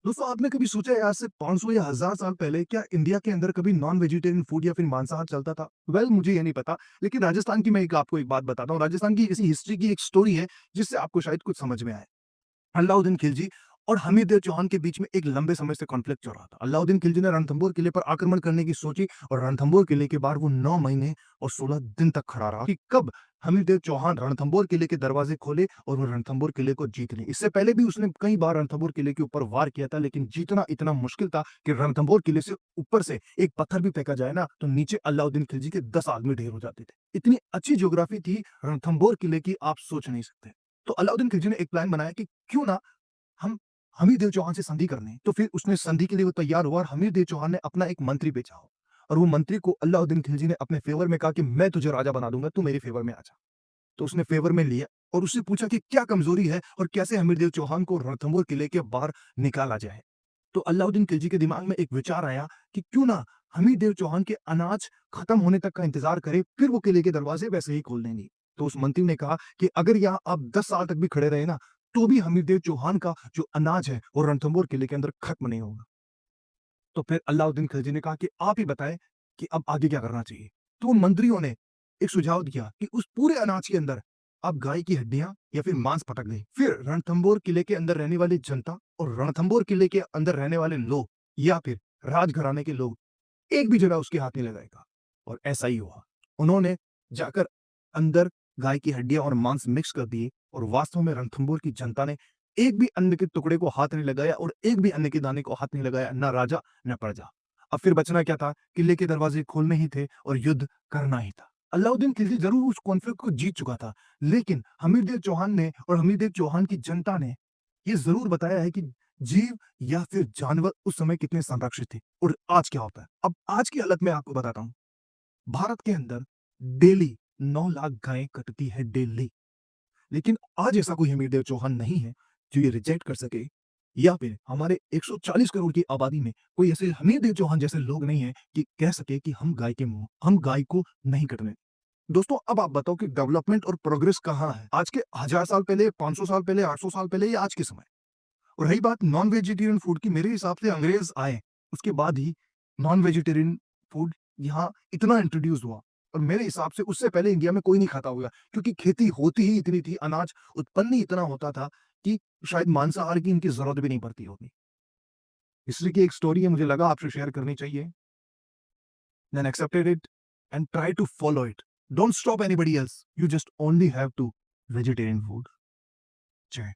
दोस्तों आपने कभी सोचा है आज से 500 या 1000 साल पहले क्या इंडिया के अंदर कभी नॉन वेजिटेरियन फूड या फिर मांसाहार चलता था? मुझे ये नहीं पता, लेकिन राजस्थान की मैं एक आपको एक बात बताता हूँ। राजस्थान की इसी हिस्ट्री की एक स्टोरी है जिससे आपको शायद कुछ समझ में आए। अलाउद्दीन खिलजी और हमीरदेव चौहान के बीच में एक लंबे समय से कॉन्फ्लिक्ट चल रहा था। अलाउद्दीन खिलजी ने रणथंभौर किले पर आक्रमण करने की सोची और रणथंभौर किले के बाहर वो 9 महीने और 16 दिन तक खड़ा रहा कि कब हमीरदेव चौहान रणथंभौर किले के दरवाजे खोले और वो रणथंभौर किले को जीत ले। इससे पहले भी उसने कई बार रणथंभौर किले के ऊपर वार किया था, लेकिन जीतना इतना मुश्किल था कि रणथंभौर किले से ऊपर से एक पत्थर भी फेंका जाए ना तो नीचे अलाउद्दीन खिलजी के 10 आदमी ढेर हो जाते थे। इतनी अच्छी ज्योग्राफी थी रणथंभौर किले की, आप सोच नहीं सकते। तो अलाउद्दीन खिलजी ने एक प्लान बनाया कि क्यों ना हम हमीरदेव चौहान से संधि कर लें। तो फिर उसने संधि के लिए वो तैयार हुआ और हमीरदेव चौहान ने अपना एक मंत्री भेजा हो और वो मंत्री को अलाउद्दीन खिलजी ने अपने फेवर में कहा कि मैं तुझे राजा बना दूंगा, तू मेरे फेवर में आ जा। तो उसने फेवर में लिया और उससे पूछा कि क्या कमजोरी है और कैसे हमीरदेव चौहान को रणथंभौर किले के बाहर निकाला जाए। तो अलाउद्दीन खिलजी के दिमाग में एक विचार आया कि क्यों ना हमीरदेव चौहान के अनाज खत्म होने तक का इंतजार करे, फिर वो किले के दरवाजे वैसे ही खोल देंगे। तो उस मंत्री ने कहा कि अगर यहाँ आप 10 साल तक भी खड़े रहे ना तो भी हमीरदेव चौहान का जो अनाज है वो रणथंभौर किले के अंदर खत्म नहीं होगा। तो फिर अलाउद्दीन खिलजी ने कहा कि आप ही बताएं कि अब आगे क्या करना चाहिए। तो उन मंत्रियों ने एक सुझाव दिया कि उस पूरे अनाज के अंदर आप गाय की हड्डियां या फिर मांस पटक दें। फिर रणथंभौर किले के अंदर रहने वाली जनता और रणथंभौर किले के अंदर रहने वाले लोग या फिर राजघराने के लोग एक भी जगह उसके हाथ नहीं लगाएगा। और ऐसा ही हुआ। उन्होंने जाकर अंदर गाय की हड्डियां और मांस मिक्स कर दिए और वास्तव में रणथंभौर की जनता ने एक भी अन्न के टुकड़े को हाथ नहीं लगाया और एक भी अन्न के दाने को हाथ नहीं लगाया, ना राजा न प्रजा। अब फिर बचना क्या था? किले के दरवाजे खोलने ही थे और युद्ध करना ही था। अलाउद्दीन खिलजी जरूर उस कॉन्फ्लिक्ट को जीत चुका था, लेकिन हमीरदेव चौहान ने और हमीरदेव चौहान की जनता ने ये जरूर बताया है कि जीव या फिर जानवर उस समय कितने संरक्षित थे और आज क्या होता है। अब आज की हालत में आपको बताता हूँ। भारत के अंदर डेली 9 लाख गायें कटती है डेली। लेकिन आज ऐसा कोई हमीरदेव चौहान नहीं है जो ये रिजेक्ट कर सके, या फिर हमारे 140 करोड़ की आबादी में कोई ऐसे हमीरदेव चौहान जैसे लोग नहीं है कि कह सके कि हम गाय को नहीं कटने। दोस्तों अब आप बताओ कि डेवलपमेंट और प्रोग्रेस कहाँ है? आज के 1000 साल पहले, 500 साल पहले, 800 साल पहले या आज के समय? और रही बात नॉन वेजिटेरियन फूड की, मेरे हिसाब से अंग्रेज आए उसके बाद ही नॉन वेजिटेरियन फूड यहाँ इतना इंट्रोड्यूस हुआ। और मेरे हिसाब से उससे पहले इंडिया में कोई नहीं खाता होगा, क्योंकि खेती होती ही इतनी थी, अनाज उत्पन्न ही इतना होता था कि शायद मांसाहार की इनकी जरूरत भी नहीं पड़ती होगी। हिस्ट्री की एक स्टोरी है, मुझे लगा आपसे शेयर करनी चाहिए। Then accepted it and try to follow it. Don't stop anybody else, you just only have to vegetarian food. जय